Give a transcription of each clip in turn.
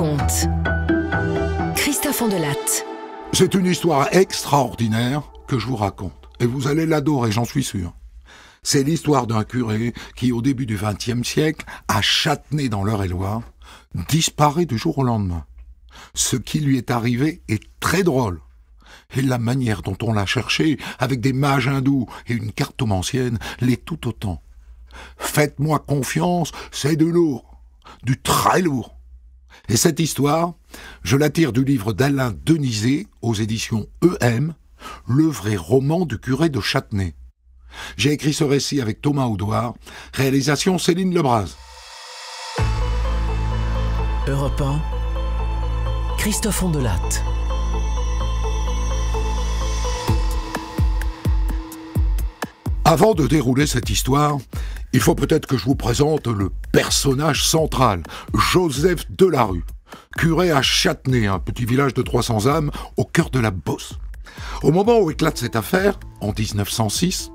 raconte. Christophe Ondelatte. C'est une histoire extraordinaire que je vous raconte. Et vous allez l'adorer, j'en suis sûr. C'est l'histoire d'un curé qui, au début du XXe siècle, à Châtenay dans l'Eure-et-Loir, disparaît du jour au lendemain. Ce qui lui est arrivé est très drôle. Et la manière dont on l'a cherché, avec des mages hindous et une cartomancienne, l'est tout autant. Faites-moi confiance, c'est de lourd, du très lourd. Et cette histoire, je la tire du livre d'Alain Denizet, aux éditions EM, Le vrai roman du curé de Châtenay. J'ai écrit ce récit avec Thomas Audouard, réalisation Céline Lebras. Europe 1, Christophe Ondelatte. Avant de dérouler cette histoire, il faut peut-être que je vous présente le personnage central, Joseph Delarue, curé à Châtenay, un petit village de 300 âmes au cœur de la Beauce. Au moment où éclate cette affaire, en 1906,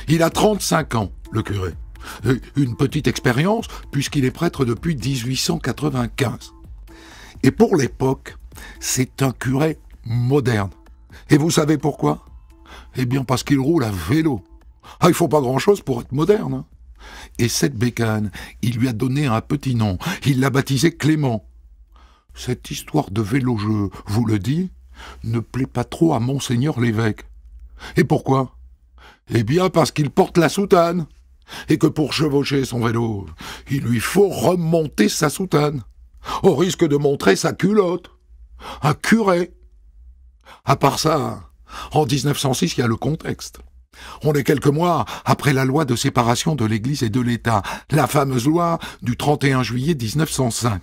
il a 35 ans, le curé. Et une petite expérience, puisqu'il est prêtre depuis 1895. Et pour l'époque, c'est un curé moderne. Et vous savez pourquoi ? Eh bien parce qu'il roule à vélo. Ah, il faut pas grand-chose pour être moderne. Hein. Et cette bécane, il lui a donné un petit nom. Il l'a baptisé Clément. Cette histoire de vélo, je vous le dis, ne plaît pas trop à Monseigneur l'évêque. Et pourquoi ? Eh bien parce qu'il porte la soutane. Et que pour chevaucher son vélo, il lui faut remonter sa soutane. Au risque de montrer sa culotte. Un curé. À part ça, en 1906, il y a le contexte. On est quelques mois après la loi de séparation de l'Église et de l'État, la fameuse loi du 31 juillet 1905.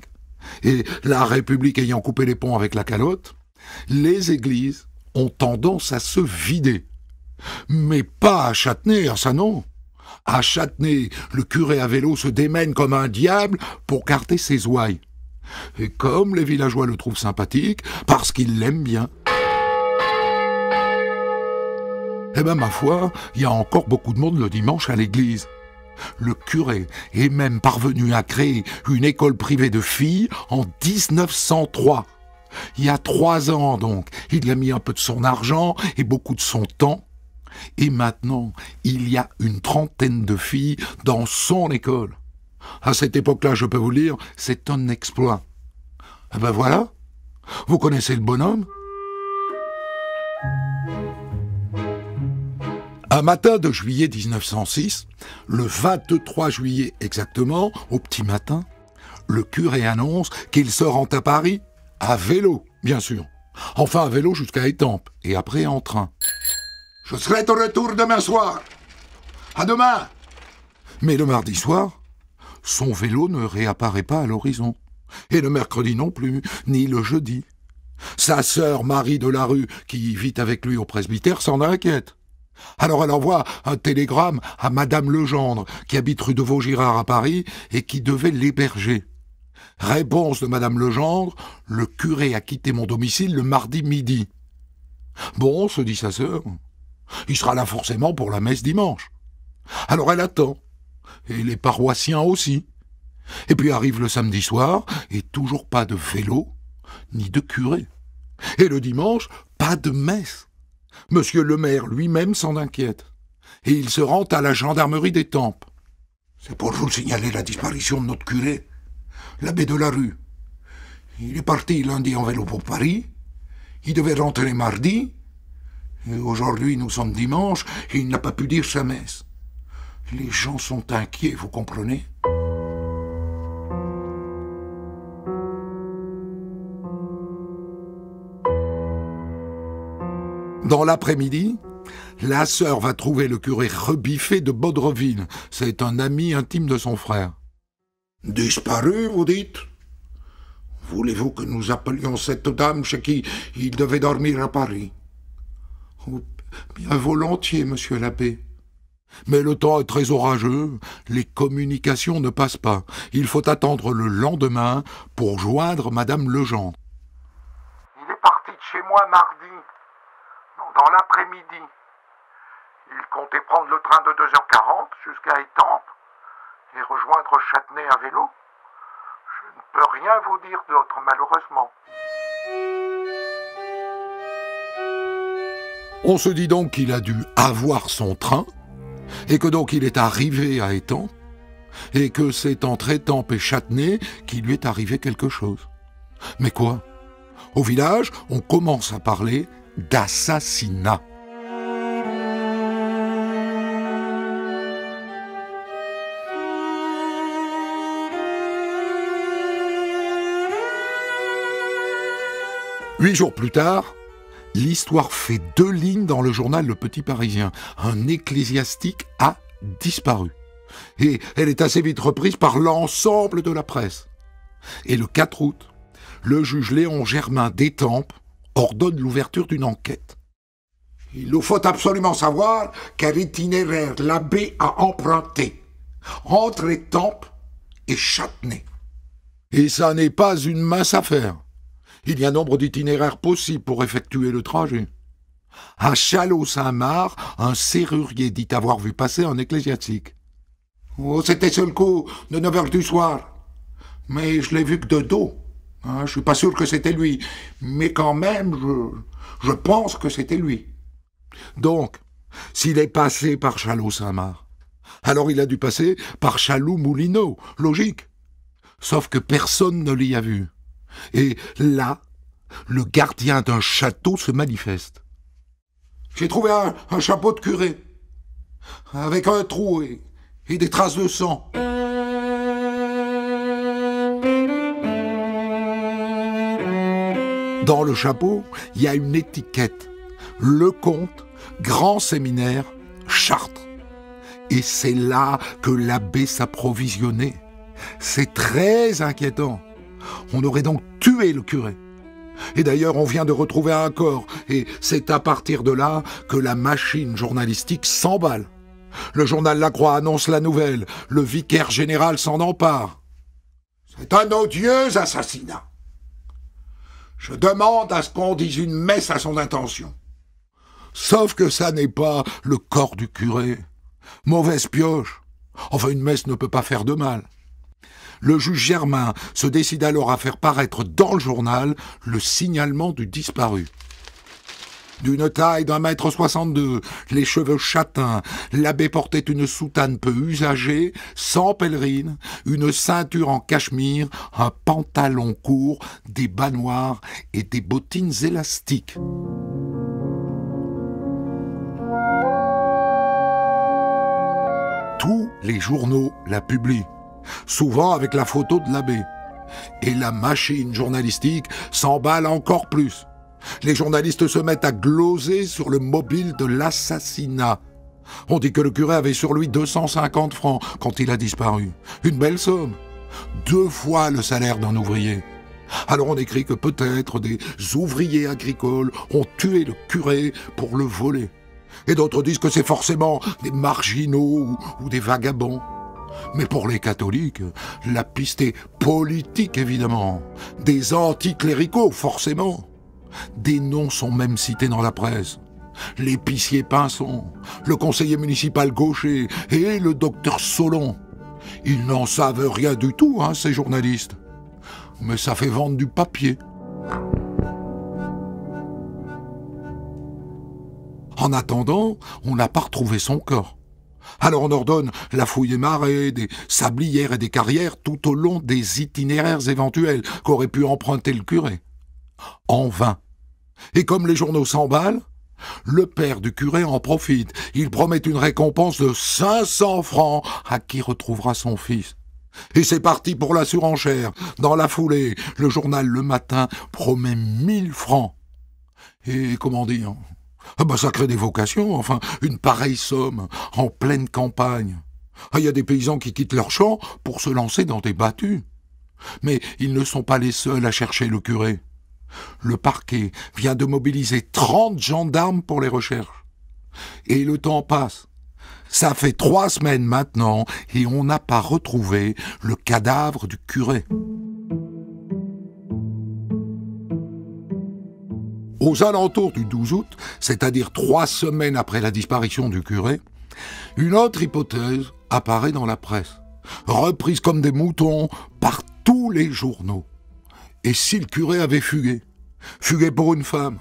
Et la République ayant coupé les ponts avec la calotte, les églises ont tendance à se vider. Mais pas à Châtenay, ça non. À Châtenay, le curé à vélo se démène comme un diable pour garder ses ouailles. Et comme les villageois le trouvent sympathique, parce qu'ils l'aiment bien. Eh ben, ma foi, il y a encore beaucoup de monde le dimanche à l'église. Le curé est même parvenu à créer une école privée de filles en 1903. Il y a 3 ans donc, il y a mis un peu de son argent et beaucoup de son temps. Et maintenant, il y a une 30aine de filles dans son école. À cette époque-là, je peux vous le dire, c'est un exploit. Eh ben voilà, vous connaissez le bonhomme ? Un matin de juillet 1906, le 23 juillet exactement, au petit matin, le curé annonce qu'il se rend à Paris à vélo, bien sûr. Enfin à vélo jusqu'à Étampes, et après en train. « Je serai de retour demain soir. À demain !» Mais le mardi soir, son vélo ne réapparaît pas à l'horizon. Et le mercredi non plus, ni le jeudi. Sa sœur Marie Delarue, qui vit avec lui au presbytère, s'en inquiète. Alors elle envoie un télégramme à Madame Legendre, qui habite rue de Vaugirard à Paris et qui devait l'héberger. Réponse de Madame Legendre, le curé a quitté mon domicile le mardi midi. Bon, se dit sa sœur, il sera là forcément pour la messe dimanche. Alors elle attend, et les paroissiens aussi. Et puis arrive le samedi soir, et toujours pas de vélo, ni de curé. Et le dimanche, pas de messe. Monsieur le maire lui-même s'en inquiète. Et il se rend à la gendarmerie d'Étampes. C'est pour vous signaler la disparition de notre curé, l'abbé Delarue. Il est parti lundi en vélo pour Paris. Il devait rentrer mardi. Et aujourd'hui, nous sommes dimanche, et il n'a pas pu dire sa messe. Les gens sont inquiets, vous comprenez ? Dans l'après-midi, la sœur va trouver le curé rebiffé de Baudreville. C'est un ami intime de son frère. « Disparu, vous dites ? Voulez-vous que nous appelions cette dame chez qui il devait dormir à Paris ? » Oh, bien volontiers, monsieur l'abbé. Mais le temps est très orageux, les communications ne passent pas. Il faut attendre le lendemain pour joindre Madame Legendre. Il est parti de chez moi mardi, dans l'après-midi. Il comptait prendre le train de 2h40 jusqu'à Étampes et rejoindre Châtenay à vélo. Je ne peux rien vous dire d'autre, malheureusement. On se dit donc qu'il a dû avoir son train, et que donc il est arrivé à Étampes, et que c'est entre Étampes et Châtenay qu'il lui est arrivé quelque chose. Mais quoi? Au village, on commence à parler d'assassinat. Huit jours plus tard, l'histoire fait 2 lignes dans le journal Le Petit Parisien. Un ecclésiastique a disparu. Et elle est assez vite reprise par l'ensemble de la presse. Et le 4 août, le juge Léon Germain d'Étampes ordonne l'ouverture d'une enquête. Il nous faut absolument savoir quel itinéraire l'abbé a emprunté entre Étampes et Châtenay. Et ça n'est pas une mince affaire. Il y a nombre d'itinéraires possibles pour effectuer le trajet. À Châlons-Saint-Marc, un serrurier dit avoir vu passer un ecclésiastique. Oh, c'était sur le coup de 9h du soir. Mais je l'ai vu que de dos. Je suis pas sûr que c'était lui. Mais quand même, je pense que c'était lui. Donc, s'il est passé par Châlons-Saint-Marc, alors il a dû passer par Châlons-Moulineaux. Logique. Sauf que personne ne l'y a vu. Et là, le gardien d'un château se manifeste. J'ai trouvé un chapeau de curé, avec un trou et des traces de sang. Dans le chapeau, il y a une étiquette. Le comte, grand séminaire, Chartres. Et c'est là que l'abbé s'approvisionnait. C'est très inquiétant. On aurait donc tué le curé. Et d'ailleurs, on vient de retrouver un corps, et c'est à partir de là que la machine journalistique s'emballe. Le journal La Croix annonce la nouvelle, le vicaire général s'en empare. C'est un odieux assassinat. Je demande à ce qu'on dise une messe à son intention. Sauf que ça n'est pas le corps du curé. Mauvaise pioche. Enfin, une messe ne peut pas faire de mal. Le juge Germain se décide alors à faire paraître dans le journal le signalement du disparu. D'une taille d'1,62 m, les cheveux châtains, l'abbé portait une soutane peu usagée, sans pèlerine, une ceinture en cachemire, un pantalon court, des bas noirs et des bottines élastiques. Tous les journaux la publient, souvent avec la photo de l'abbé. Et la machine journalistique s'emballe encore plus. Les journalistes se mettent à gloser sur le mobile de l'assassinat. On dit que le curé avait sur lui 250 francs quand il a disparu. Une belle somme. 2 fois le salaire d'un ouvrier. Alors on écrit que peut-être des ouvriers agricoles ont tué le curé pour le voler. Et d'autres disent que c'est forcément des marginaux ou des vagabonds. Mais pour les catholiques, la piste est politique, évidemment. Des anticléricaux, forcément. Des noms sont même cités dans la presse. L'épicier Pinson, le conseiller municipal Gaucher et le docteur Solon. Ils n'en savent rien du tout, ces journalistes. Mais ça fait vendre du papier. En attendant, on n'a pas retrouvé son corps. Alors on ordonne la fouille des marais, des sablières et des carrières tout au long des itinéraires éventuels qu'aurait pu emprunter le curé. En vain. Et comme les journaux s'emballent, le père du curé en profite. Il promet une récompense de 500 francs à qui retrouvera son fils. Et c'est parti pour la surenchère. Dans la foulée, le journal Le Matin promet 1000 francs. Et comment dire ? Ça crée des vocations, enfin, une pareille somme, en pleine campagne. Il y a des paysans qui quittent leurs champs pour se lancer dans des battues. Mais ils ne sont pas les seuls à chercher le curé. Le parquet vient de mobiliser 30 gendarmes pour les recherches. Et le temps passe. Ça fait 3 semaines maintenant et on n'a pas retrouvé le cadavre du curé. Aux alentours du 12 août, c'est-à-dire 3 semaines après la disparition du curé, une autre hypothèse apparaît dans la presse, reprise comme des moutons par tous tous les journaux. Et si le curé avait fugué pour une femme?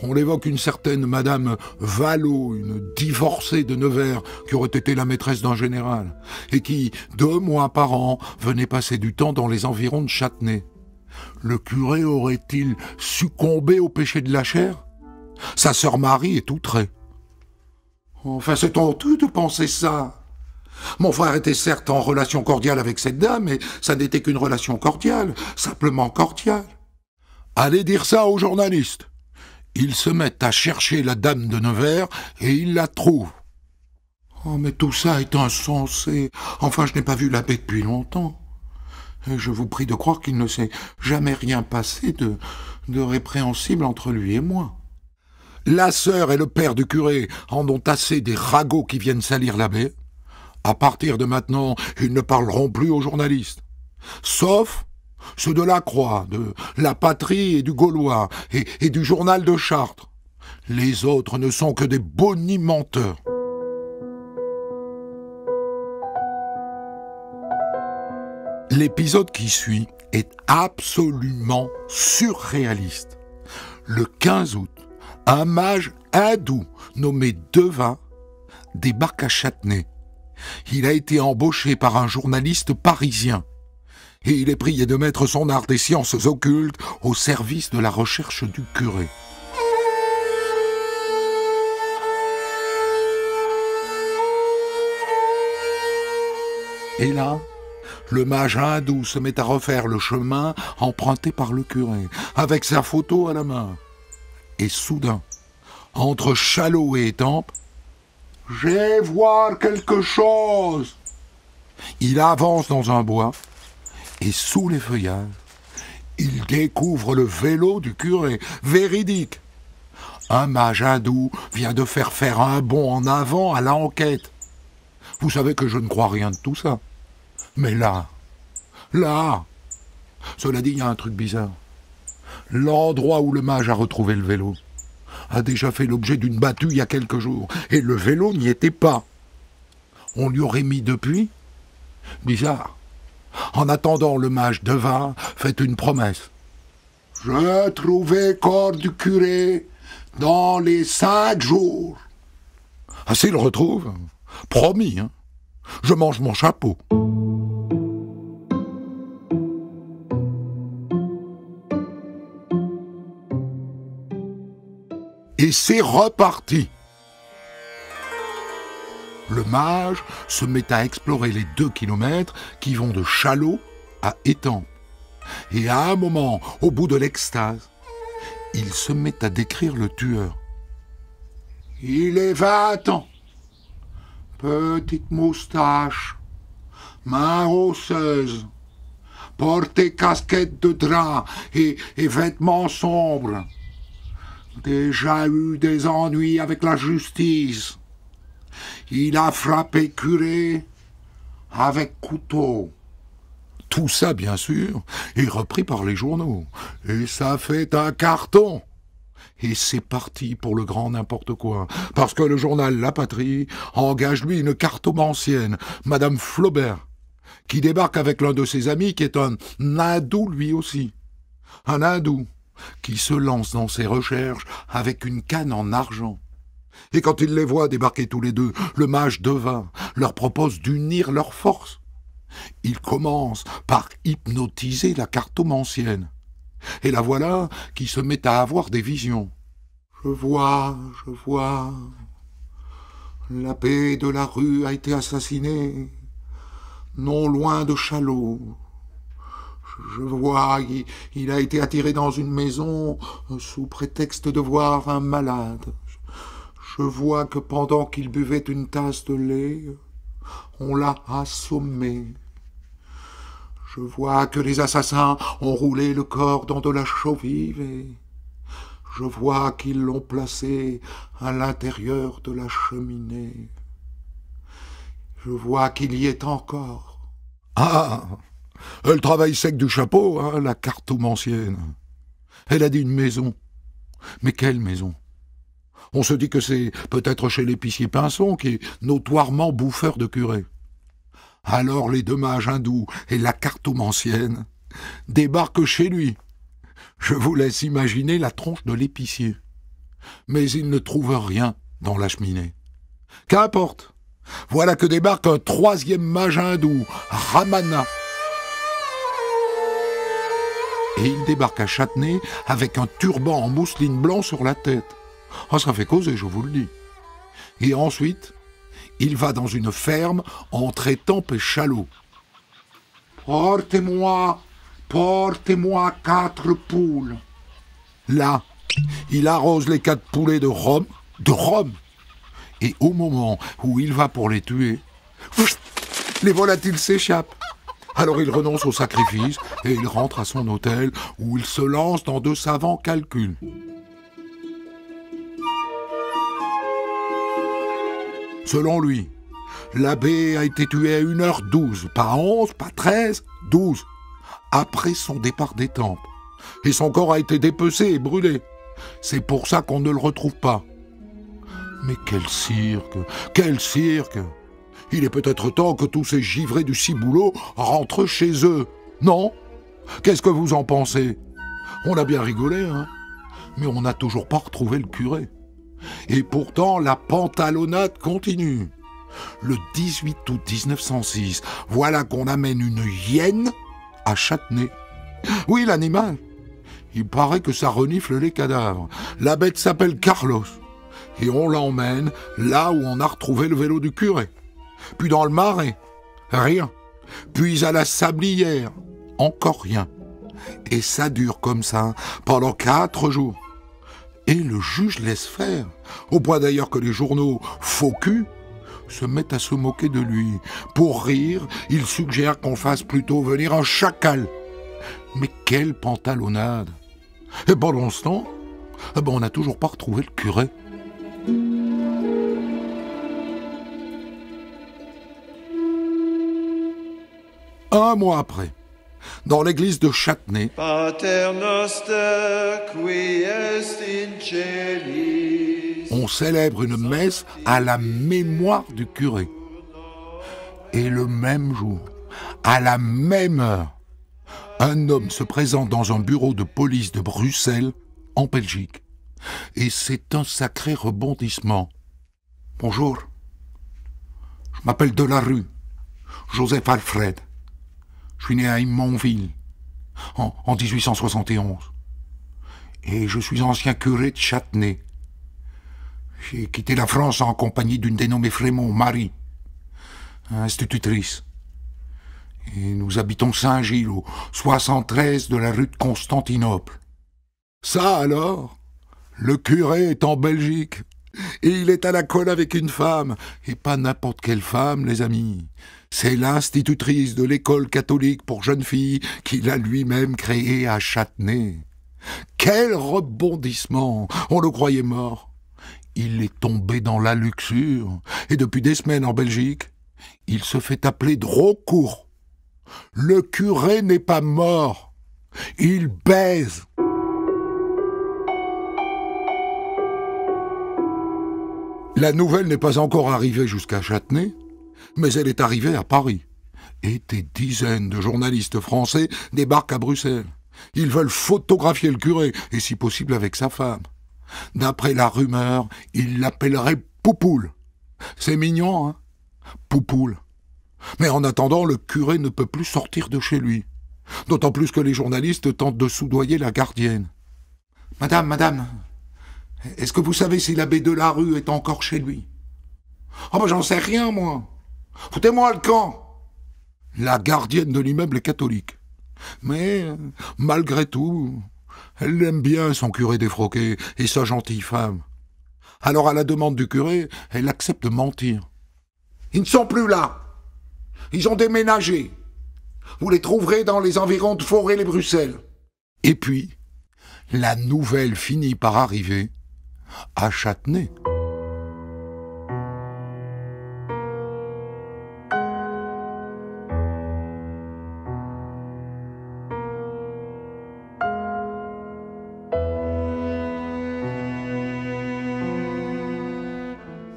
On évoque une certaine Madame Vallot, une divorcée de Nevers, qui aurait été la maîtresse d'un général, et qui, 2 mois par an, venait passer du temps dans les environs de Châtenay. Le curé aurait-il succombé au péché de la chair? Sa sœur Marie est outrée. Enfin, c'est honteux de penser ça. Mon frère était certes en relation cordiale avec cette dame, mais ça n'était qu'une relation cordiale, simplement cordiale. Allez dire ça aux journalistes. Ils se mettent à chercher la dame de Nevers et ils la trouvent. Oh, mais tout ça est insensé. Enfin, je n'ai pas vu l'abbé depuis longtemps. Et je vous prie de croire qu'il ne s'est jamais rien passé de répréhensible entre lui et moi. La sœur et le père du curé en ont assez des ragots qui viennent salir l'abbé. À partir de maintenant, ils ne parleront plus aux journalistes. Sauf ceux de la Croix, de la Patrie et du Gaulois, et du journal de Chartres. Les autres ne sont que des bonimenteurs. L'épisode qui suit est absolument surréaliste. Le 15 août, un mage hindou nommé Devin débarque à Châtenay. Il a été embauché par un journaliste parisien et il est prié de mettre son art des sciences occultes au service de la recherche du curé. Et là, le mage hindou se met à refaire le chemin emprunté par le curé, avec sa photo à la main. Et soudain, entre Châlot et Étampes, « Je vais voir quelque chose !» Il avance dans un bois, et sous les feuillages, il découvre le vélo du curé, véridique. Un mage hindou vient de faire un bond en avant à l'enquête. Vous savez que je ne crois rien de tout ça. Mais là, cela dit, il y a un truc bizarre. L'endroit où le mage a retrouvé le vélo a déjà fait l'objet d'une battue il y a quelques jours, et le vélo n'y était pas. On lui aurait mis depuis? Bizarre. En attendant, le mage Devin fait une promesse. « Je trouvais corps du curé dans les 5 jours. » Ah, s'il le retrouve, promis, hein, je mange mon chapeau. Et c'est reparti. Le mage se met à explorer les 2 kilomètres qui vont de Châlot à Étampes. Et à un moment, au bout de l'extase, il se met à décrire le tueur. Il est 20 ans, petite moustache, main osseuse, portait casquette de drap et vêtements sombres. Déjà eu des ennuis avec la justice. Il a frappé curé avec couteau. Tout ça, bien sûr, est repris par les journaux. Et ça fait un carton. Et c'est parti pour le grand n'importe quoi. Parce que le journal La Patrie engage lui une cartomancienne, Madame Flaubert, qui débarque avec l'un de ses amis qui est un hindou lui aussi. Un hindou qui se lance dans ses recherches avec une canne en argent. Et quand il les voit débarquer tous les 2, le mage Devin leur propose d'unir leurs forces. Il commence par hypnotiser la cartomancienne. Et la voilà qui se met à avoir des visions. Je vois, l'abbé de la rue a été assassiné, non loin de Châlot. Je vois, il a été attiré dans une maison sous prétexte de voir un malade. Je vois que pendant qu'il buvait une tasse de lait, on l'a assommé. Je vois que les assassins ont roulé le corps dans de la chaux vive et je vois qu'ils l'ont placé à l'intérieur de la cheminée. Je vois qu'il y est encore. Ah, elle travaille sec du chapeau, hein, la cartomancienne. Elle a dit une maison. Mais quelle maison? On se dit que c'est peut-être chez l'épicier Pinson, qui est notoirement bouffeur de curé. Alors les 2 mages hindous et la cartomancienne débarque chez lui. Je vous laisse imaginer la tronche de l'épicier. Mais il ne trouve rien dans la cheminée. Qu'importe. Voilà que débarque un troisième mage hindou, Ramana. Et il débarque à Châtenay avec un turban en mousseline blanc sur la tête. Oh, ça fait causer, je vous le dis. Et ensuite, il va dans une ferme entre étampes et chalots. Portez-moi 4 poules. Là, il arrose les 4 poulets de rhum. Et au moment où il va pour les tuer, les volatiles s'échappent. Alors il renonce au sacrifice et il rentre à son hôtel où il se lance dans de savants calculs. Selon lui, l'abbé a été tué à 1h12, pas 11, pas 13, 12, après son départ d'Étampes. Et son corps a été dépecé et brûlé. C'est pour ça qu'on ne le retrouve pas. Mais quel cirque! Quel cirque! Il est peut-être temps que tous ces givrés du ciboulot rentrent chez eux. Non? Qu'est-ce que vous en pensez? On a bien rigolé, hein? Mais on n'a toujours pas retrouvé le curé. Et pourtant, la pantalonnade continue. Le 18 août 1906, voilà qu'on amène une hyène à Châtenay. Oui, l'animal. Il paraît que ça renifle les cadavres. La bête s'appelle Carlos. Et on l'emmène là où on a retrouvé le vélo du curé. Puis dans le Marais, rien. Puis à la Sablière, encore rien. Et ça dure comme ça pendant 4 jours. Et le juge laisse faire, au point d'ailleurs que les journaux faux cul se mettent à se moquer de lui. Pour rire, il suggère qu'on fasse plutôt venir un chacal. Mais quelle pantalonnade! Et pendant ce temps, on n'a toujours pas retrouvé le curé. Un mois après, dans l'église de Châtenay, Pater noster qui est in celis, on célèbre une messe à la mémoire du curé. Et le même jour, à la même heure, un homme se présente dans un bureau de police de Bruxelles, en Belgique. Et c'est un sacré rebondissement. Bonjour, je m'appelle Delarue, Joseph Alfred. Je suis né à Imonville, en 1871. Et je suis ancien curé de Châtenay. J'ai quitté la France en compagnie d'une dénommée Frémont, Marie, institutrice. Et nous habitons Saint-Gilles, au 73 de la rue de Constantinople. Ça alors, le curé est en Belgique. Et il est à la colle avec une femme. Et pas n'importe quelle femme, les amis. C'est l'institutrice de l'école catholique pour jeunes filles qu'il a lui-même créée à Châtenay. Quel rebondissement! On le croyait mort. Il est tombé dans la luxure. Et depuis des semaines en Belgique, il se fait appeler Drocourt. Le curé n'est pas mort. Il baise. La nouvelle n'est pas encore arrivée jusqu'à Châtenay, mais elle est arrivée à Paris. Et des dizaines de journalistes français débarquent à Bruxelles. Ils veulent photographier le curé, et si possible avec sa femme. D'après la rumeur, ils l'appelleraient Poupoule. C'est mignon, hein? Poupoule. Mais en attendant, le curé ne peut plus sortir de chez lui. D'autant plus que les journalistes tentent de soudoyer la gardienne. « Madame, est-ce que vous savez si l'abbé Delarue est encore chez lui ?»« Ah ben j'en sais rien, moi. Foutez-moi le camp !» La gardienne de l'immeuble est catholique. Mais, malgré tout, elle aime bien son curé défroqué et sa gentille femme. Alors, à la demande du curé, elle accepte de mentir. « Ils ne sont plus là. Ils ont déménagé. Vous les trouverez dans les environs de Forêt-les-Bruxelles. » Et puis, la nouvelle finit par arriver à Châtenay.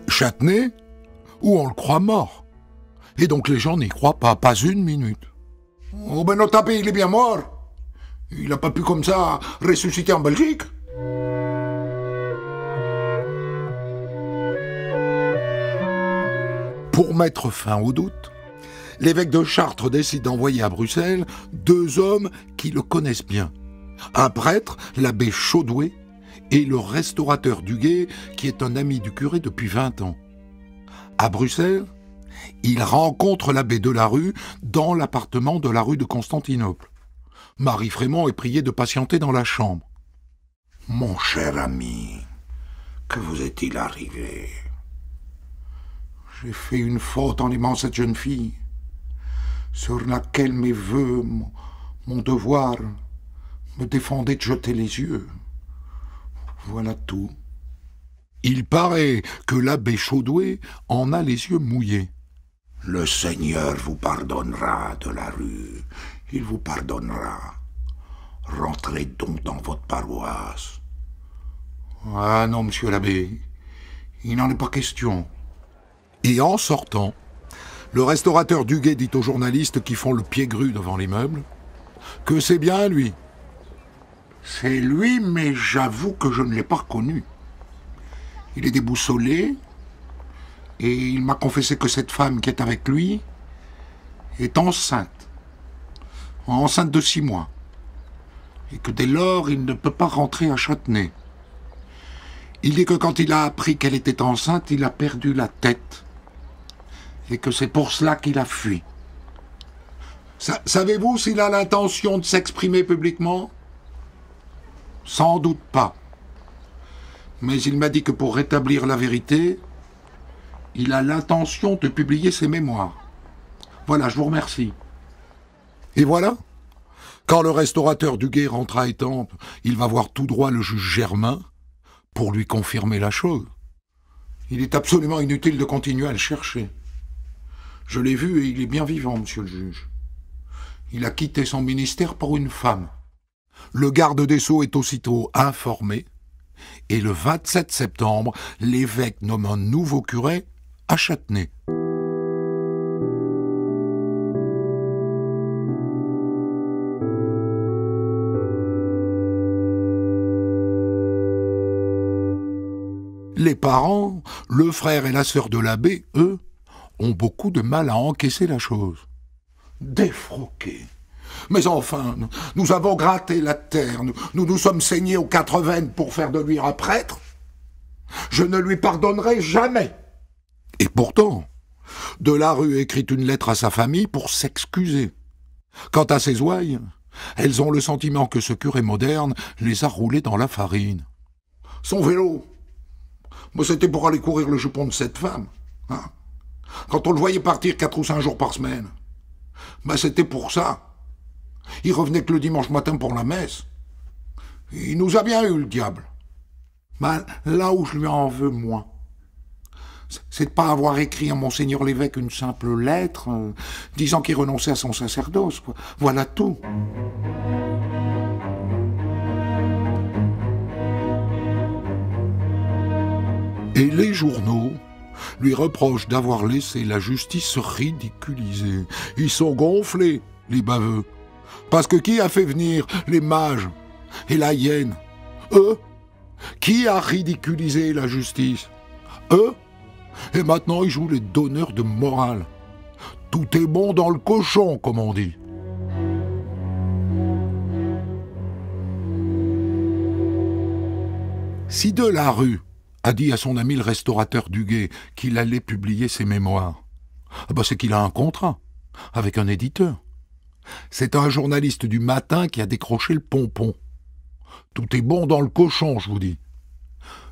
Châtenay, où on le croit mort. Et donc les gens n'y croient pas une minute. Oh ben notre abbé, il est bien mort. Il n'a pas pu comme ça ressusciter en Belgique. Pour mettre fin au doute, l'évêque de Chartres décide d'envoyer à Bruxelles 2 hommes qui le connaissent bien. Un prêtre, l'abbé Chaudoué, et le restaurateur Duguay, qui est un ami du curé depuis 20 ans. À Bruxelles, il rencontre l'abbé Delarue dans l'appartement de la rue de Constantinople. Marie Frémont est priée de patienter dans la chambre. « Mon cher ami, que vous est-il arrivé ? J'ai fait une faute en aimant cette jeune fille, sur laquelle mes vœux, mon devoir, me défendaient de jeter les yeux. Voilà tout. » Il paraît que l'abbé Chaudoué en a les yeux mouillés. « Le Seigneur vous pardonnera, Delarue, il vous pardonnera. Rentrez donc dans votre paroisse. »« Ah non, monsieur l'abbé, il n'en est pas question. » Et en sortant, le restaurateur Duguay dit aux journalistes qui font le pied gru devant l'immeuble que c'est bien lui. « C'est lui, mais j'avoue que je ne l'ai pas reconnu. Il est déboussolé, et il m'a confessé que cette femme qui est avec lui est enceinte de 6 mois, et que dès lors, il ne peut pas rentrer à Châtenay. Il dit que quand il a appris qu'elle était enceinte, il a perdu la tête, et que c'est pour cela qu'il a fui. Savez-vous s'il a l'intention de s'exprimer publiquement ? Sans doute pas. Mais il m'a dit que pour rétablir la vérité, il a l'intention de publier ses mémoires. Voilà, je vous remercie. Et voilà, quand le restaurateur Duguay rentre à Étampes, il va voir tout droit le juge Germain pour lui confirmer la chose. Il est absolument inutile de continuer à le chercher. Je l'ai vu et il est bien vivant, monsieur le juge. Il a quitté son ministère pour une femme. Le garde des Sceaux est aussitôt informé, et le 27 septembre, l'évêque nomme un nouveau curé à Châtenay. Les parents, le frère et la sœur de l'abbé, eux, ont beaucoup de mal à encaisser la chose. Défroqué. Mais enfin, nous avons gratté la terre, nous sommes saignés aux 4 veines pour faire de lui un prêtre. Je ne lui pardonnerai jamais. Et pourtant, Delarue écrit une lettre à sa famille pour s'excuser. Quant à ses ouailles, elles ont le sentiment que ce curé moderne les a roulées dans la farine. Son vélo, c'était pour aller courir le jupon de cette femme. Hein. Quand on le voyait partir 4 ou 5 jours par semaine, c'était pour ça. Il revenait que le dimanche matin pour la messe. Il nous a bien eu, le diable. Là où je lui en veux, moi, c'est de ne pas avoir écrit à Monseigneur l'évêque une simple lettre disant qu'il renonçait à son sacerdoce. Quoi. Voilà tout. Et les journaux lui reprochent d'avoir laissé la justice ridiculiser. Ils sont gonflés, les baveux. Parce que qui a fait venir les mages et la hyène ? Eux ? Qui a ridiculisé la justice ? Eux ? Et maintenant ils jouent les donneurs de morale. Tout est bon dans le cochon, comme on dit. Si Delarue a dit à son ami le restaurateur Duguay qu'il allait publier ses mémoires, c'est qu'il a un contrat avec un éditeur. C'est un journaliste du Matin qui a décroché le pompon. Tout est bon dans le cochon, je vous dis.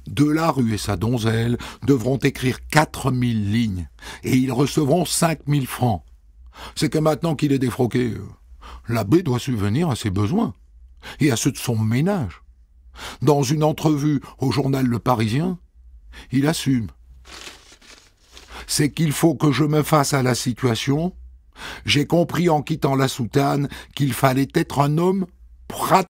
Delarue et sa donzelle devront écrire 4000 lignes et ils recevront 5000 francs. C'est que maintenant qu'il est défroqué, l'abbé doit subvenir à ses besoins et à ceux de son ménage. Dans une entrevue au journal Le Parisien, il assume. C'est qu'il faut que je me fasse à la situation. J'ai compris en quittant la soutane qu'il fallait être un homme pratique.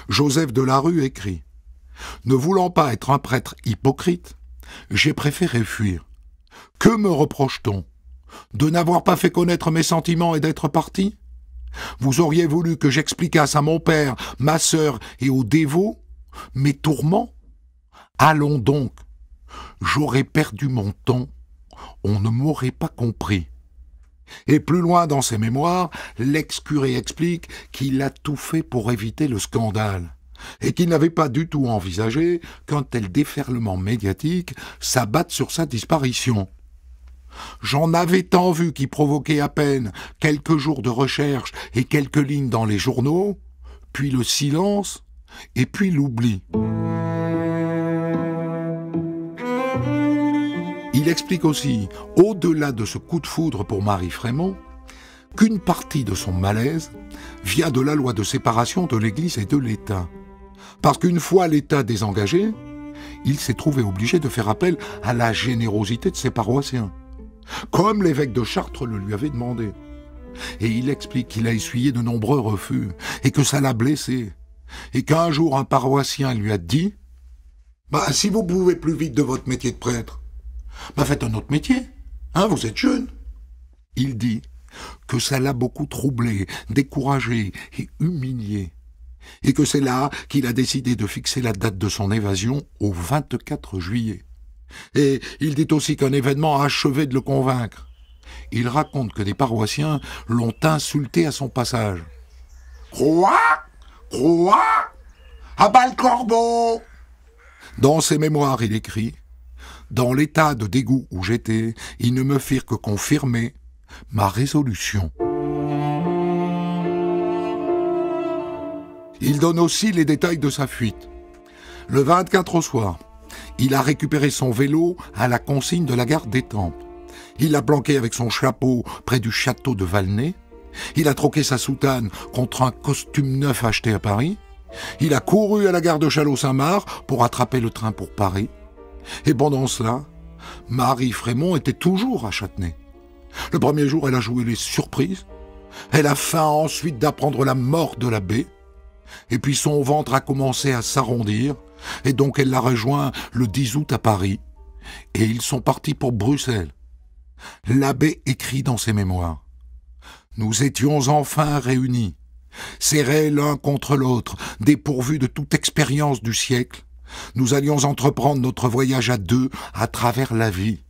Joseph de Larue écrit « Ne voulant pas être un prêtre hypocrite, j'ai préféré fuir. Que me reproche-t-on? De n'avoir pas fait connaître mes sentiments et d'être parti? Vous auriez voulu que j'expliquasse à mon père, ma sœur et aux dévots mes tourments? Allons donc, j'aurais perdu mon temps, on ne m'aurait pas compris. » Et plus loin dans ses mémoires, l'ex-curé explique qu'il a tout fait pour éviter le scandale, et qu'il n'avait pas du tout envisagé qu'un tel déferlement médiatique s'abatte sur sa disparition. J'en avais tant vu qui provoquait à peine quelques jours de recherche et quelques lignes dans les journaux, puis le silence, et puis l'oubli. Il explique aussi, au-delà de ce coup de foudre pour Marie Frémont, qu'une partie de son malaise vient de la loi de séparation de l'Église et de l'État. Parce qu'une fois l'État désengagé, il s'est trouvé obligé de faire appel à la générosité de ses paroissiens, comme l'évêque de Chartres le lui avait demandé. Et il explique qu'il a essuyé de nombreux refus, et que ça l'a blessé, et qu'un jour un paroissien lui a dit « si vous pouvez plus vite de votre métier de prêtre, faites un autre métier, vous êtes jeune. » Il dit que ça l'a beaucoup troublé, découragé et humilié, et que c'est là qu'il a décidé de fixer la date de son évasion au 24 juillet. Et il dit aussi qu'un événement a achevé de le convaincre. Il raconte que des paroissiens l'ont insulté à son passage. « Croix, croix, à bas le corbeau !» Dans ses mémoires, il écrit « Dans l'état de dégoût où j'étais, ils ne me firent que confirmer ma résolution. » Il donne aussi les détails de sa fuite. Le 24 au soir, il a récupéré son vélo à la consigne de la gare d'Étampes. Il l'a planqué avec son chapeau près du château de Valnay. Il a troqué sa soutane contre un costume neuf acheté à Paris. Il a couru à la gare de Châlons-Saint-Marc pour attraper le train pour Paris. Et pendant cela, Marie Frémont était toujours à Châtenay. Le premier jour, elle a joué les surprises. Elle a faim ensuite d'apprendre la mort de l'abbé. Et puis son ventre a commencé à s'arrondir. Et donc elle l'a rejoint le 10 août à Paris. Et ils sont partis pour Bruxelles. L'abbé écrit dans ses mémoires « Nous étions enfin réunis, serrés l'un contre l'autre, dépourvus de toute expérience du siècle. Nous allions entreprendre notre voyage à deux à travers la vie.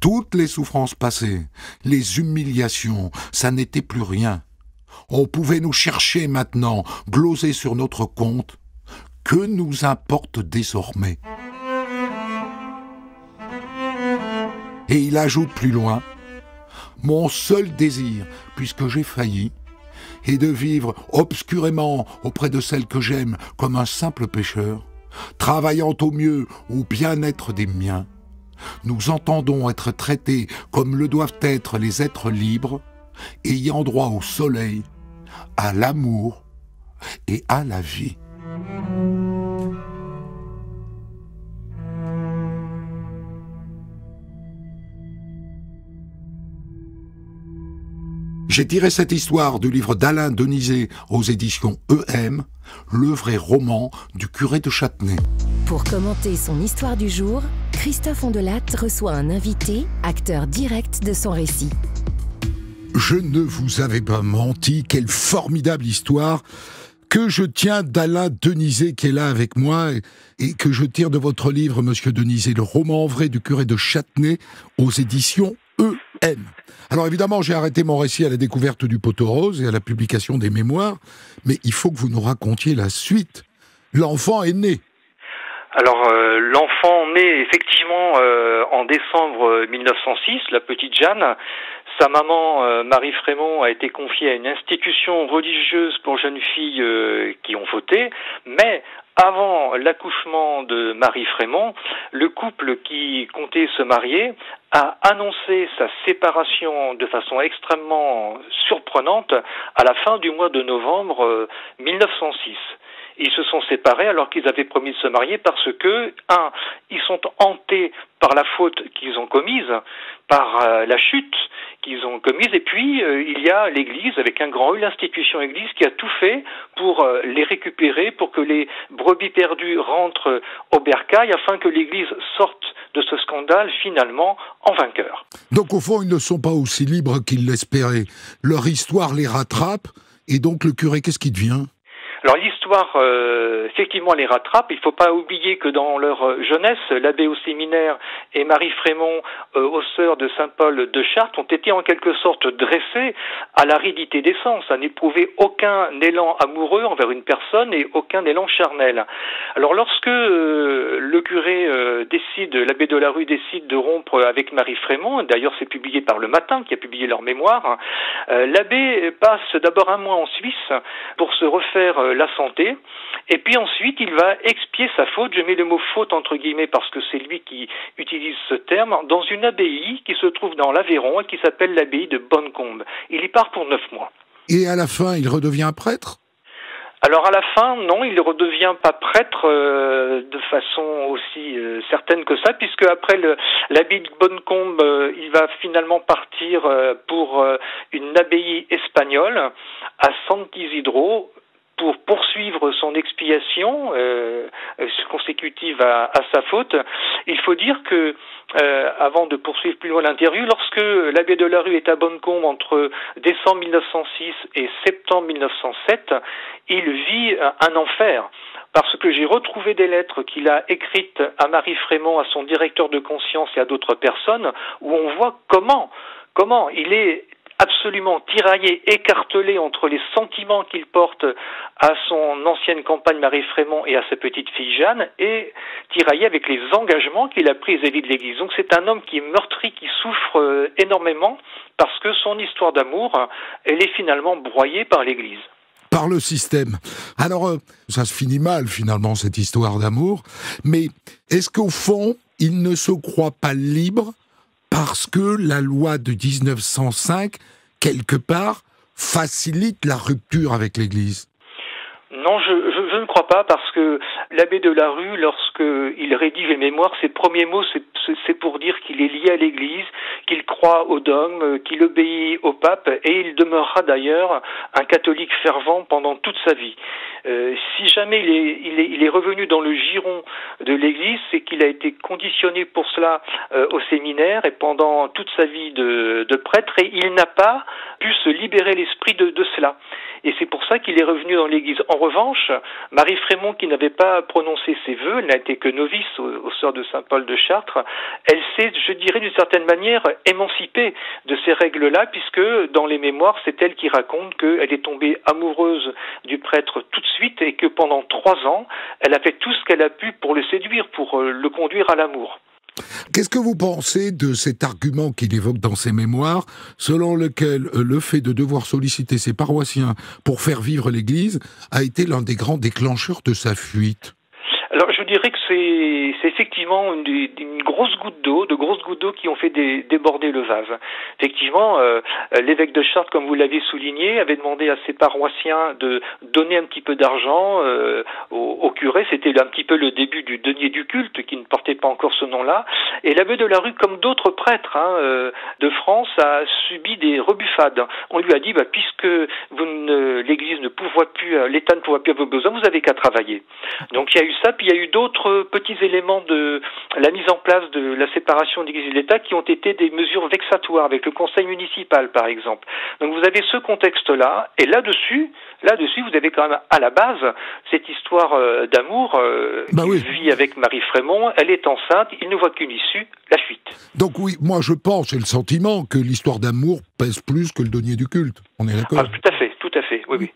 Toutes les souffrances passées, les humiliations, ça n'était plus rien. On pouvait nous chercher maintenant, gloser sur notre compte. Que nous importe désormais ?» Et il ajoute plus loin « Mon seul désir, puisque j'ai failli, est de vivre obscurément auprès de celle que j'aime comme un simple pécheur, travaillant au mieux au bien-être des miens. Nous entendons être traités comme le doivent être les êtres libres, ayant droit au soleil, à l'amour et à la vie. » J'ai tiré cette histoire du livre d'Alain Denizet aux éditions EM, le vrai roman du curé de Châtenay. Pour commenter son histoire du jour, Christophe Ondelat reçoit un invité, acteur direct de son récit. Je ne vous avais pas menti, quelle formidable histoire que je tiens d'Alain Denizet qui est là avec moi et que je tire de votre livre, Monsieur Denizet, le roman vrai du curé de Châtenay aux éditions EM. Alors évidemment, j'ai arrêté mon récit à la découverte du poteau rose et à la publication des mémoires, mais il faut que vous nous racontiez la suite. L'enfant est né. Alors l'enfant naît effectivement en décembre 1906, la petite Jeanne. Sa maman, Marie Frémont, a été confiée à une institution religieuse pour jeunes filles qui ont fauté, mais avant l'accouchement de Marie Frémont, le couple qui comptait se marier a annoncé sa séparation de façon extrêmement surprenante à la fin du mois de novembre 1906. Ils se sont séparés alors qu'ils avaient promis de se marier parce que, ils sont hantés par la faute qu'ils ont commise, par la chute qu'ils ont commise, et puis il y a l'Église, avec un grand E, l'institution Église, qui a tout fait pour les récupérer, pour que les brebis perdues rentrent au bercail, afin que l'Église sorte de ce scandale finalement en vainqueur. Donc au fond, ils ne sont pas aussi libres qu'ils l'espéraient. Leur histoire les rattrape, et donc le curé, qu'est-ce qu'il devient ? Alors l'histoire, effectivement, les rattrape. Il ne faut pas oublier que dans leur jeunesse, l'abbé au séminaire et Marie Frémont, aux sœurs de Saint-Paul de Chartres, ont été en quelque sorte dressés à l'aridité des sens, à n'éprouver aucun élan amoureux envers une personne et aucun élan charnel. Alors lorsque le curé l'abbé de la Rue décide de rompre avec Marie Frémont, d'ailleurs c'est publié par Le Matin qui a publié leur mémoire, l'abbé passe d'abord un mois en Suisse pour se refaire la santé, et puis ensuite il va expier sa faute, je mets le mot faute entre guillemets parce que c'est lui qui utilise ce terme, dans une abbaye qui se trouve dans l'Aveyron et qui s'appelle l'abbaye de Bonnecombe. Il y part pour 9 mois. Et à la fin, il redevient prêtre ? Alors à la fin, non, il ne redevient pas prêtre de façon aussi certaine que ça, puisque après l'abbaye de Bonnecombe, il va finalement partir pour une abbaye espagnole à Sant'Isidro, pour poursuivre son expiation consécutive à sa faute. Il faut dire que, avant de poursuivre plus loin l'interview, lorsque l'abbé de la Rue est à Bonnecombe entre décembre 1906 et septembre 1907, il vit un enfer. Parce que j'ai retrouvé des lettres qu'il a écrites à Marie Frémont, à son directeur de conscience et à d'autres personnes, où on voit comment il est absolument tiraillé, écartelé entre les sentiments qu'il porte à son ancienne compagne Marie Frémont et à sa petite fille Jeanne, et tiraillé avec les engagements qu'il a pris vis-à-vis de l'Église. Donc c'est un homme qui est meurtri, qui souffre énormément, parce que son histoire d'amour, elle est finalement broyée par l'Église. Par le système. Alors, ça se finit mal, finalement, cette histoire d'amour, mais est-ce qu'au fond, il ne se croit pas libre parce que la loi de 1905, quelque part, facilite la rupture avec l'Église ? Non, je ne crois pas, parce que l'abbé de la Rue, lorsqu'il rédige les mémoires, ses premiers mots, c'est pour dire qu'il est lié à l'Église, qu'il croit au dogme, qu'il obéit au pape, et il demeurera d'ailleurs un catholique fervent pendant toute sa vie. Si jamais il est revenu dans le giron de l'Église, c'est qu'il a été conditionné pour cela au séminaire et pendant toute sa vie de prêtre, et il n'a pas pu se libérer l'esprit de cela. Et c'est pour ça qu'il est revenu dans l'Église. En revanche, Marie Frémont, qui n'avait pas prononcé ses vœux, elle n'a été que novice aux sœurs de Saint-Paul de Chartres, elle s'est, je dirais d'une certaine manière, émancipée de ces règles-là, puisque dans les mémoires, c'est elle qui raconte qu'elle est tombée amoureuse du prêtre tout de suite et que pendant 3 ans, elle a fait tout ce qu'elle a pu pour le séduire, pour le conduire à l'amour. Qu'est-ce que vous pensez de cet argument qu'il évoque dans ses mémoires, selon lequel le fait de devoir solliciter ses paroissiens pour faire vivre l'Église a été l'un des grands déclencheurs de sa fuite ? Alors je dirais que c'est effectivement une grosse goutte d'eau, de grosses gouttes d'eau qui ont fait déborder le vase. Effectivement, l'évêque de Chartres, comme vous l'avez souligné, avait demandé à ses paroissiens de donner un petit peu d'argent au curé. C'était un petit peu le début du denier du culte, qui ne portait pas encore ce nom-là. Et l'abbé de la Rue, comme d'autres prêtres de France, a subi des rebuffades. On lui a dit, puisque l'Église ne pourvoit plus, l'État ne pourvoit plus à vos besoins, vous avez qu'à travailler. Donc il y a eu ça. Puis il y a eu d'autres petits éléments de la mise en place de la séparation de l'Église et de l'État qui ont été des mesures vexatoires avec le conseil municipal, par exemple. Donc vous avez ce contexte-là, et là-dessus, vous avez quand même à la base cette histoire d'amour qu'il vit avec Marie Frémont. Elle est enceinte, il ne voit qu'une issue, la fuite. Donc oui, moi je pense, j'ai le sentiment que l'histoire d'amour pèse plus que le denier du culte. On est d'accord ? Tout à fait, oui.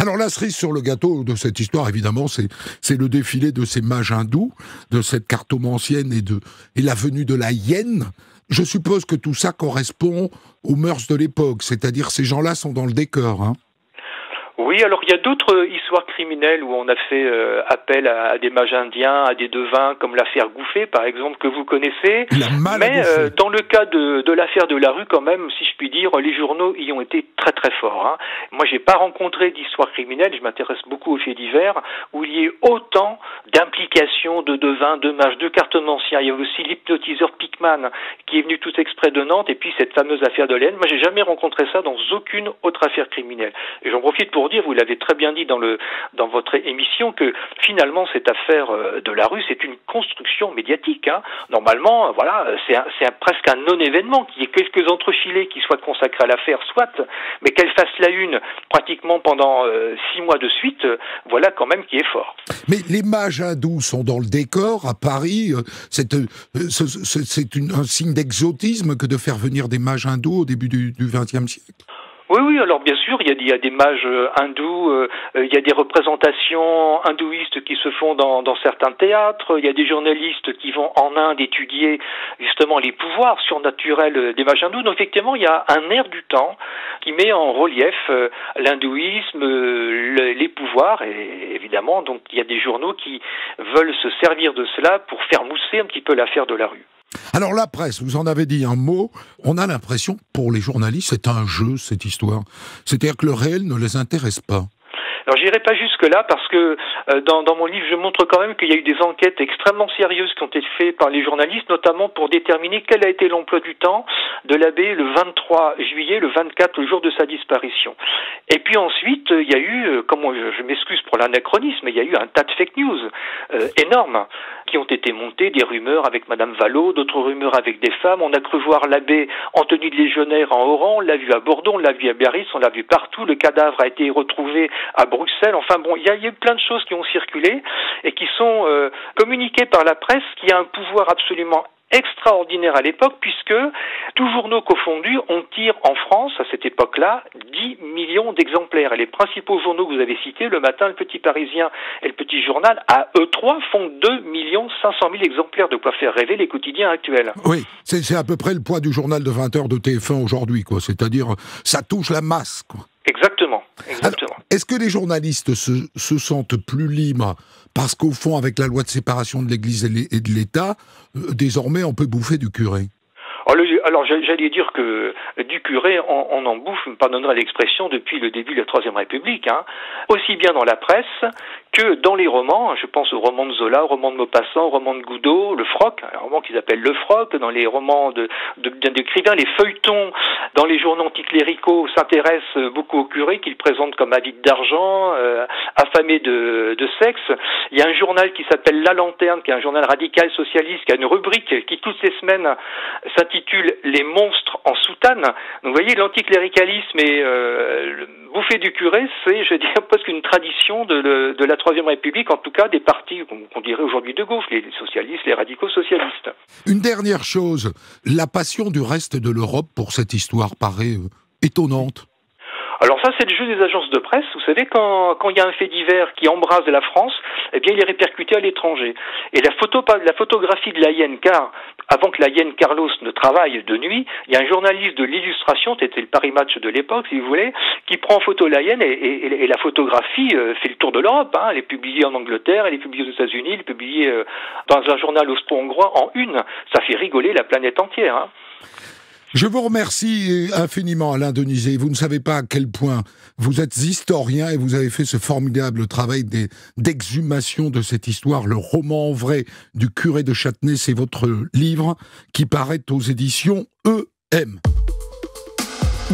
Alors la cerise sur le gâteau de cette histoire, évidemment, c'est le défilé de ces mages hindous, de cette cartomancienne et la venue de la hyène. Je suppose que tout ça correspond aux mœurs de l'époque, c'est-à-dire ces gens-là sont dans le décor, hein ? Oui, alors il y a d'autres histoires criminelles où on a fait appel à des mages indiens, à des devins, comme l'affaire Gouffet, par exemple, que vous connaissez. Mais dans le cas de l'affaire de la rue, quand même, si je puis dire, les journaux y ont été très très forts. Hein. Moi, j'ai pas rencontré d'histoire criminelle, je m'intéresse beaucoup aux faits divers, où il y ait autant d'implications de devins, de mages, de cartomanciens. Il y a aussi l'hypnotiseur Pickman, qui est venu tout exprès de Nantes, et puis cette fameuse affaire de l'Aisne. Moi, j'ai jamais rencontré ça dans aucune autre affaire criminelle. Et j'en profite pour dire, vous l'avez très bien dit dans votre émission, que finalement cette affaire de la rue, c'est une construction médiatique. Hein. Normalement, voilà, c'est presque un non-événement, qu'il y ait quelques entrefilés qui soient consacrés à l'affaire, soit, mais qu'elle fasse la une pratiquement pendant 6 mois de suite, voilà quand même qui est fort. Mais les mages hindous sont dans le décor à Paris. C'est un signe d'exotisme que de faire venir des mages hindous au début du XXe siècle. Oui, alors bien sûr, il y a des mages hindous, il y a des représentations hindouistes qui se font dans certains théâtres, il y a des journalistes qui vont en Inde étudier justement les pouvoirs surnaturels des mages hindous. Donc effectivement, il y a un air du temps qui met en relief l'hindouisme, les pouvoirs, et évidemment, donc il y a des journaux qui veulent se servir de cela pour faire mousser un petit peu l'affaire de la rue. Alors la presse, vous en avez dit un mot, on a l'impression, pour les journalistes, c'est un jeu cette histoire. C'est-à-dire que le réel ne les intéresse pas. Alors j'irai pas jusque-là parce que dans mon livre je montre quand même qu'il y a eu des enquêtes extrêmement sérieuses qui ont été faites par les journalistes, notamment pour déterminer quel a été l'emploi du temps de l'abbé le 23 juillet, le 24, le jour de sa disparition. Et puis ensuite il y a eu, comme je m'excuse pour l'anachronisme, il y a eu un tas de fake news énormes qui ont été montées, des rumeurs avec Madame Vallot, d'autres rumeurs avec des femmes. On a cru voir l'abbé en tenue de légionnaire en Oran, on l'a vu à Bordeaux, on l'a vu à Biarritz, on l'a vu partout. Le cadavre a été retrouvé à Bruxelles. Enfin bon, il y a eu plein de choses qui ont circulé et qui sont communiquées par la presse, qui a un pouvoir absolument extraordinaire à l'époque, puisque tous journaux confondus, on tire en France, à cette époque-là, 10 millions d'exemplaires. Et les principaux journaux que vous avez cités, Le Matin, Le Petit Parisien et Le Petit Journal, à eux trois, font 2 500 000 exemplaires, de quoi faire rêver les quotidiens actuels. Oui, c'est à peu près le poids du journal de 20h de TF1 aujourd'hui, quoi. C'est-à-dire, ça touche la masse, quoi. Exactement. Alors, est-ce que les journalistes se sentent plus libres parce qu'au fond, avec la loi de séparation de l'Église et de l'État, désormais, on peut bouffer du curé? Alors j'allais dire que du curé, on en bouffe, me pardonnera l'expression, depuis le début de la Troisième République, hein. Aussi bien dans la presse que dans les romans. Je pense aux romans de Zola, aux romans de Maupassant, aux romans de Goudot, le Froc, un roman qu'ils appellent le Froc, dans les romans d'écrivains, les feuilletons, dans les journaux anticléricaux s'intéressent beaucoup aux curés qu'ils présentent comme avides d'argent, affamés de sexe. Il y a un journal qui s'appelle La Lanterne, qui est un journal radical socialiste, qui a une rubrique qui toutes les semaines s'intitule Les monstres en soutane. Donc vous voyez, l'anticléricalisme et bouffer du curé, c'est, je dirais, presque une tradition de la Troisième République, en tout cas des partis qu'on dirait aujourd'hui de gauche, les socialistes, les radicaux socialistes. Une dernière chose, la passion du reste de l'Europe pour cette histoire paraît étonnante. Alors ça, c'est le jeu des agences de presse. Vous savez, quand il y a un fait divers qui embrase la France, eh bien, il est répercuté à l'étranger. Et la photographie de la hyène, car avant que la hyène Carlos ne travaille de nuit, il y a un journaliste de l'Illustration, c'était le Paris Match de l'époque, si vous voulez, qui prend en photo la hyène et la photographie fait le tour de l'Europe. Hein. Elle est publiée en Angleterre, elle est publiée aux États-Unis, elle est publiée dans un journal austro-hongrois en une. Ça fait rigoler la planète entière. Hein. Je vous remercie infiniment, Alain Denizet. Vous ne savez pas à quel point vous êtes historien et vous avez fait ce formidable travail d'exhumation de cette histoire. Le roman vrai du curé de Châtenay, c'est votre livre qui paraît aux éditions EM.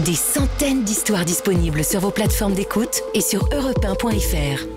Des centaines d'histoires disponibles sur vos plateformes d'écoute et sur europe1.fr.